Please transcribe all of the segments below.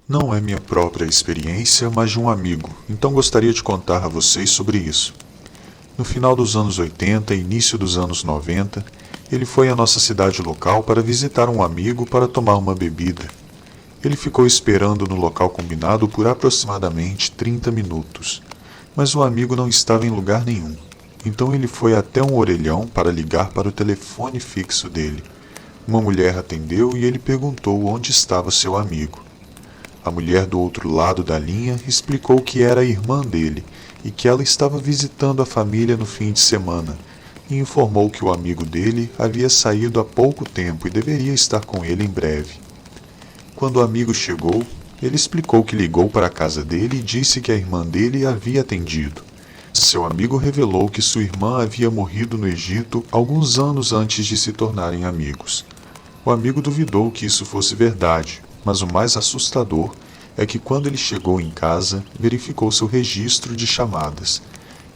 Não é minha própria experiência, mas de um amigo, então gostaria de contar a vocês sobre isso. No final dos anos 80 e início dos anos 90, ele foi à nossa cidade local para visitar um amigo para tomar uma bebida. Ele ficou esperando no local combinado por aproximadamente 30 minutos, mas o amigo não estava em lugar nenhum. Então ele foi até um orelhão para ligar para o telefone fixo dele. Uma mulher atendeu e ele perguntou onde estava seu amigo. A mulher do outro lado da linha explicou que era a irmã dele e que ela estava visitando a família no fim de semana, e informou que o amigo dele havia saído há pouco tempo e deveria estar com ele em breve. Quando o amigo chegou, ele explicou que ligou para a casa dele e disse que a irmã dele havia atendido. Seu amigo revelou que sua irmã havia morrido no Egito alguns anos antes de se tornarem amigos. O amigo duvidou que isso fosse verdade, mas o mais assustador é que quando ele chegou em casa, verificou seu registro de chamadas,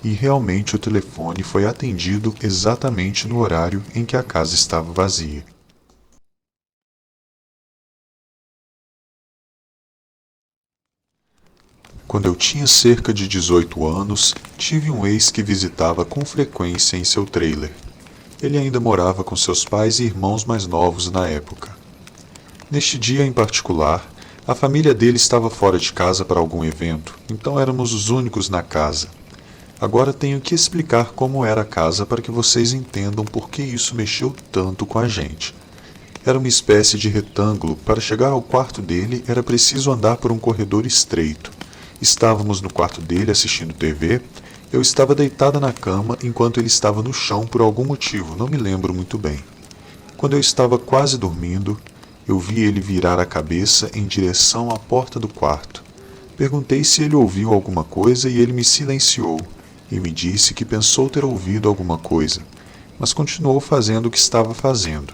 e realmente o telefone foi atendido exatamente no horário em que a casa estava vazia. Quando eu tinha cerca de 18 anos, tive um ex que visitava com frequência em seu trailer. Ele ainda morava com seus pais e irmãos mais novos na época. Neste dia em particular, a família dele estava fora de casa para algum evento, então éramos os únicos na casa. Agora tenho que explicar como era a casa para que vocês entendam por que isso mexeu tanto com a gente. Era uma espécie de retângulo. Para chegar ao quarto dele era preciso andar por um corredor estreito. Estávamos no quarto dele assistindo TV. Eu estava deitada na cama enquanto ele estava no chão por algum motivo, não me lembro muito bem. Quando eu estava quase dormindo, eu vi ele virar a cabeça em direção à porta do quarto. Perguntei se ele ouviu alguma coisa e ele me silenciou e me disse que pensou ter ouvido alguma coisa, mas continuou fazendo o que estava fazendo.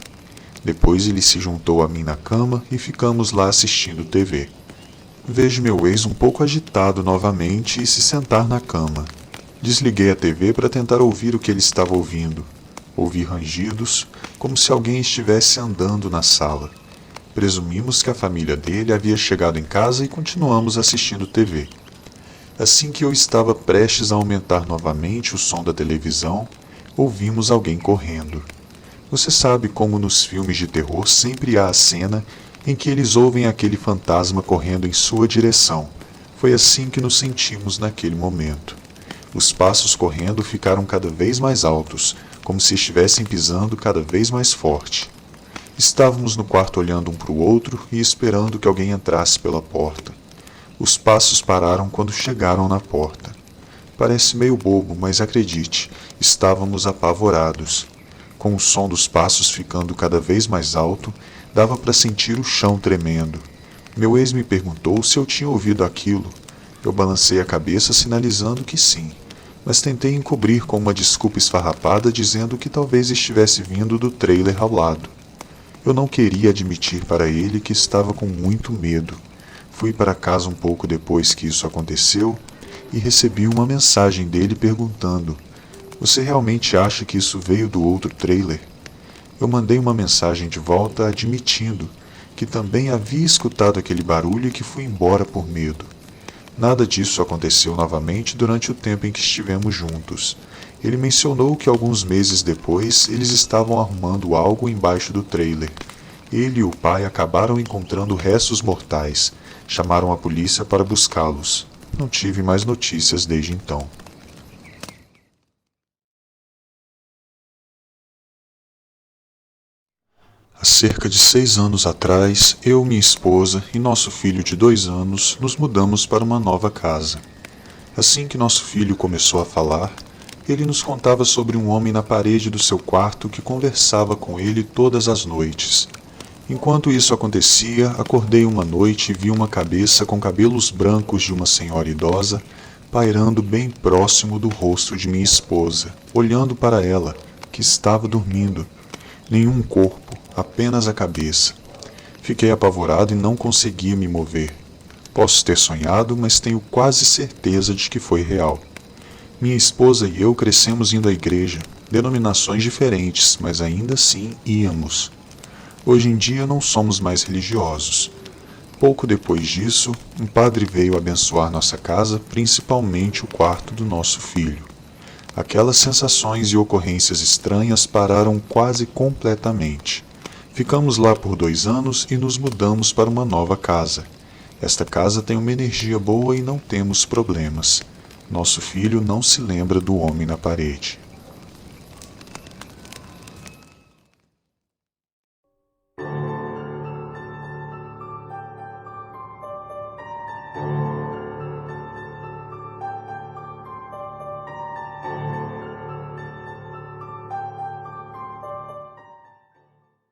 Depois ele se juntou a mim na cama e ficamos lá assistindo TV. Vejo meu ex um pouco agitado novamente e se sentar na cama. Desliguei a TV para tentar ouvir o que ele estava ouvindo. Ouvi rangidos, como se alguém estivesse andando na sala. Presumimos que a família dele havia chegado em casa e continuamos assistindo TV. Assim que eu estava prestes a aumentar novamente o som da televisão, ouvimos alguém correndo. Você sabe como nos filmes de terror sempre há a cena em que eles ouvem aquele fantasma correndo em sua direção. Foi assim que nos sentimos naquele momento. Os passos correndo ficaram cada vez mais altos, como se estivessem pisando cada vez mais forte. Estávamos no quarto olhando um para o outro e esperando que alguém entrasse pela porta. Os passos pararam quando chegaram na porta. Parece meio bobo, mas acredite, estávamos apavorados. Com o som dos passos ficando cada vez mais alto, dava para sentir o chão tremendo. Meu ex me perguntou se eu tinha ouvido aquilo. Eu balancei a cabeça sinalizando que sim, mas tentei encobrir com uma desculpa esfarrapada dizendo que talvez estivesse vindo do trailer ao lado. Eu não queria admitir para ele que estava com muito medo. Fui para casa um pouco depois que isso aconteceu e recebi uma mensagem dele perguntando: "Você realmente acha que isso veio do outro trailer?" Eu mandei uma mensagem de volta admitindo que também havia escutado aquele barulho e que fui embora por medo. Nada disso aconteceu novamente durante o tempo em que estivemos juntos. Ele mencionou que alguns meses depois eles estavam arrumando algo embaixo do trailer. Ele e o pai acabaram encontrando restos mortais. Chamaram a polícia para buscá-los. Não tive mais notícias desde então. Há cerca de 6 anos atrás, eu, minha esposa e nosso filho de 2 anos nos mudamos para uma nova casa. Assim que nosso filho começou a falar, ele nos contava sobre um homem na parede do seu quarto que conversava com ele todas as noites. Enquanto isso acontecia, acordei uma noite e vi uma cabeça com cabelos brancos de uma senhora idosa pairando bem próximo do rosto de minha esposa, olhando para ela, que estava dormindo. Nenhum corpo, apenas a cabeça. Fiquei apavorado e não conseguia me mover. Posso ter sonhado, mas tenho quase certeza de que foi real. Minha esposa e eu crescemos indo à igreja, denominações diferentes, mas ainda assim íamos. Hoje em dia não somos mais religiosos. Pouco depois disso, um padre veio abençoar nossa casa, principalmente o quarto do nosso filho. Aquelas sensações e ocorrências estranhas pararam quase completamente. Ficamos lá por 2 anos e nos mudamos para uma nova casa. Esta casa tem uma energia boa e não temos problemas. Nosso filho não se lembra do homem na parede.